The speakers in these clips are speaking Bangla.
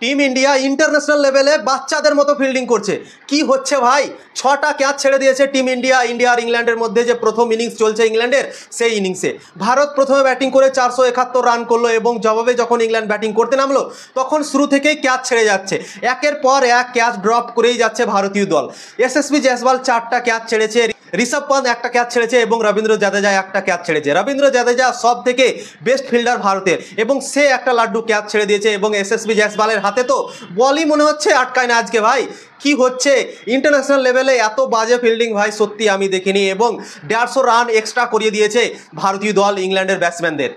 টিম ইন্ডিয়া ইন্টারন্যাশনাল লেভেলে বাচ্চাদের মতো ফিল্ডিং করছে। কি হচ্ছে ভাই, 6টা ক্যাচ ছেড়ে দিয়েছে টিম ইন্ডিয়া। ইন্ডিয়া আর ইংল্যান্ডের মধ্যে যে প্রথম ইনিংস চলছে ইংল্যান্ডের, সেই ইনিংসে ভারত প্রথমে ব্যাটিং করে 471 রান করলো এবং জবাবে যখন ইংল্যান্ড ব্যাটিং করতে নামলো তখন শুরু থেকেই ক্যাচ ছেড়ে যাচ্ছে, একের পর এক ক্যাচ ড্রপ করেই যাচ্ছে ভারতীয় দল। এসএসবি জয়সওয়াল 4টা ক্যাচ ছেড়েছে, ঋষভ পান্ত একটা ক্যাচ ছেড়েছে এবং রবীন্দ্র জাদেজা একটা ক্যাচ ছেড়েছে। রবীন্দ্র জাদেজা সব থেকে বেস্ট ফিল্ডার ভারতের এবং সে একটা লাড্ডু ক্যাচ ছেড়ে দিয়েছে এবং এসএসবি জয়সওয়ালের হাতে তো বলই মনে হচ্ছে আটকায় না আজকে। ভাই কি হচ্ছে, ইন্টারন্যাশনাল লেভেলে এত বাজে ফিল্ডিং ভাই সত্যি আমি দেখিনি এবং 150 রান এক্সট্রা করিয়ে দিয়েছে ভারতীয় দল ইংল্যান্ডের ব্যাটসম্যানদের।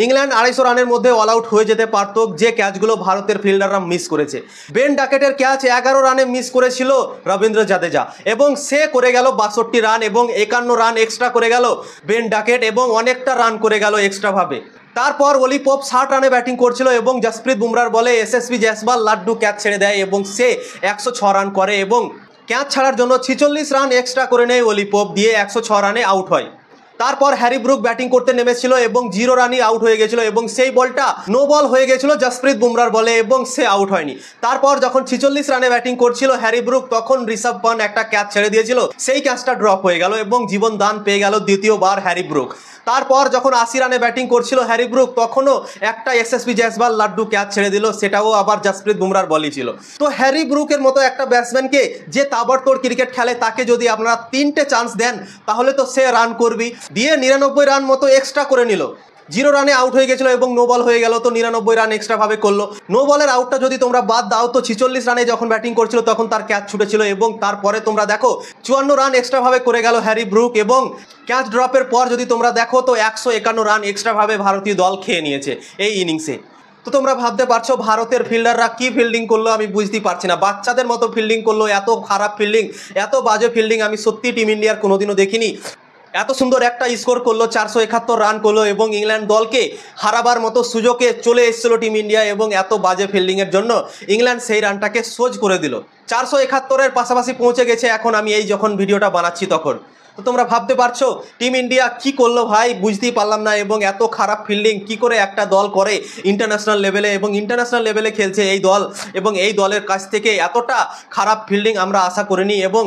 ইংল্যান্ড 250 রানের মধ্যে অল আউট হয়ে যেতে পারত, যে ক্যাচগুলো ভারতের ফিল্ডাররা মিস করেছে। বেন ডাকেটের ক্যাচ 11 রানে মিস করেছিল রবীন্দ্র জাদেজা এবং সে করে গেল 62 রান এবং 51 রান এক্সট্রা করে গেল বেন ডাকেট এবং অনেকটা রান করে গেল এক্সট্রাভাবে। তারপর অলি পোপ 60 রানে ব্যাটিং করছিল এবং জসপ্রীত বুমরার বলে এসএসবি জয়সওয়াল লাড্ডু ক্যাচ ছেড়ে দেয় এবং সে 106 রান করে এবং ক্যাচ ছাড়ার জন্য 46 রান এক্সট্রা করে নেয় অলি পোপ, দিয়ে 106 রানে আউট হয়। তারপর হ্যারি ব্রুক ব্যাটিং করতে নেমেছিল এবং 0 রানই আউট হয়ে গেছিল এবং সেই বলটা নো বল হয়ে গেছিল জসপ্রীত বুমরার বলে এবং সে আউট হয়নি। তারপর যখন 46 রানে ব্যাটিং করছিল হ্যারি ব্রুক তখন ঋষভ পান্ত একটা ক্যাচ ছেড়ে দিয়েছিল, সেই ক্যাচটা ড্রপ হয়ে গেল এবং জীবন দান পেয়ে গেল দ্বিতীয়বার হ্যারি ব্রুক। তারপর যখন 80 রানে ব্যাটিং করছিল হ্যারি ব্রুক তখনও একটা এসএসবি জয়সওয়াল লাড্ডু ক্যাচ ছেড়ে দিল, সেটাও আবার জসপ্রীত বুমরার বলই ছিল। তো হ্যারি ব্রুকের মতো একটা ব্যাটসম্যানকে যে তাবড়তোড় ক্রিকেট খেলে তাকে যদি আপনারা 3টে চান্স দেন তাহলে তো সে রান করবি, দিয়ে 99 রান মতো এক্সট্রা করে নিল। 0 রানে আউট হয়ে গেছিলো এবং নো বল হয়ে গেল, তো 99 রান এক্সট্রাভাবে করলো। নো বলের আউটটা যদি তোমরা বাদ দাও তো 46 রানে যখন ব্যাটিং করছিল তখন তার ক্যাচ ছুটেছিল এবং তারপরে তোমরা দেখো 54 রান এক্সট্রাভাবে করে গেল হ্যারি ব্রুক এবং ক্যাচ ড্রপের পর যদি তোমরা দেখো তো 151 রান এক্সট্রাভাবে ভারতীয় দল খেয়ে নিয়েছে এই ইনিংসে। তো তোমরা ভাবতে পারছো ভারতের ফিল্ডাররা কি ফিল্ডিং করলো আমি বুঝতেই পারছি না, বাচ্চাদের মতো ফিল্ডিং করলো। এত খারাপ ফিল্ডিং, এত বাজে ফিল্ডিং আমি সত্যি টিম ইন্ডিয়ার কোনোদিনও দেখিনি। এত সুন্দর একটা স্কোর করলো, 471 রান করলো এবং ইংল্যান্ড দলকে হারাবার মতো সুযোগে চলে এসেছিল টিম ইন্ডিয়া এবং এত বাজে ফিল্ডিংয়ের জন্য ইংল্যান্ড সেই রানটাকে সোজ করে দিল। 471-এর পাশাপাশি পৌঁছে গেছে এখন আমি এই যখন ভিডিওটা বানাচ্ছি তখন। তো তোমরা ভাবতে পারছো টিম ইন্ডিয়া কি করলো ভাই, বুঝতেই পারলাম না। এবং এত খারাপ ফিল্ডিং কি করে একটা দল করে ইন্টারন্যাশনাল লেভেলে, এবং ইন্টারন্যাশনাল লেভেলে খেলছে এই দল এবং এই দলের কাছ থেকে এতটা খারাপ ফিল্ডিং আমরা আশা করিনি। এবং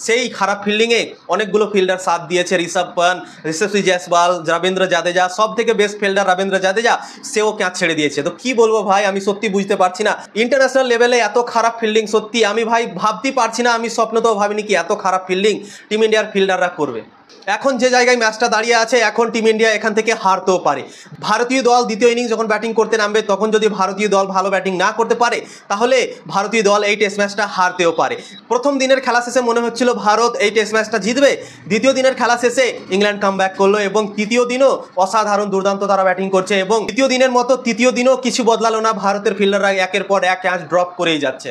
সেই খারাপ ফিল্ডিংয়ে অনেকগুলো ফিল্ডার সাথ দিয়েছে, ঋষভ পান্ত, এসএসবি জয়সওয়াল, রবীন্দ্র জাদেজা, সব থেকে বেস্ট ফিল্ডার রবীন্দ্র জাদেজা, সেও ক্যাচ ছেড়ে দিয়েছে। তো কি বলবো ভাই, আমি সত্যি বুঝতে পারছি না ইন্টারন্যাশনাল লেভেলে এত খারাপ ফিল্ডিং সত্যি আমি ভাই ভাবতেই পারছি না। আমি স্বপ্নতেও ভাবিনি কি এত খারাপ ফিল্ডিং টিম ইন্ডিয়ার ফিল্ডাররা করবে। এখন যে জায়গায় ম্যাচটা দাঁড়িয়ে আছে এখন টিম ইন্ডিয়া এখান থেকে হারতেও পারে। ভারতীয় দল দ্বিতীয় ইনিংস যখন ব্যাটিং করতে নামবে তখন যদি ভারতীয় দল ভালো ব্যাটিং না করতে পারে তাহলে ভারতীয় দল এই টেস্ট ম্যাচটা হারতেও পারে। প্রথম দিনের খেলা শেষে মনে হচ্ছিল ভারত এই টেস্ট ম্যাচটা জিতবে, দ্বিতীয় দিনের খেলা শেষে ইংল্যান্ড কামব্যাক করলো এবং তৃতীয় দিনও অসাধারণ দুর্দান্ত তারা ব্যাটিং করছে এবং দ্বিতীয় দিনের মতো তৃতীয় দিনও কিছু বদলালো না, ভারতের ফিল্ডাররা একের পর এক ক্যাচ ড্রপ করেই যাচ্ছে।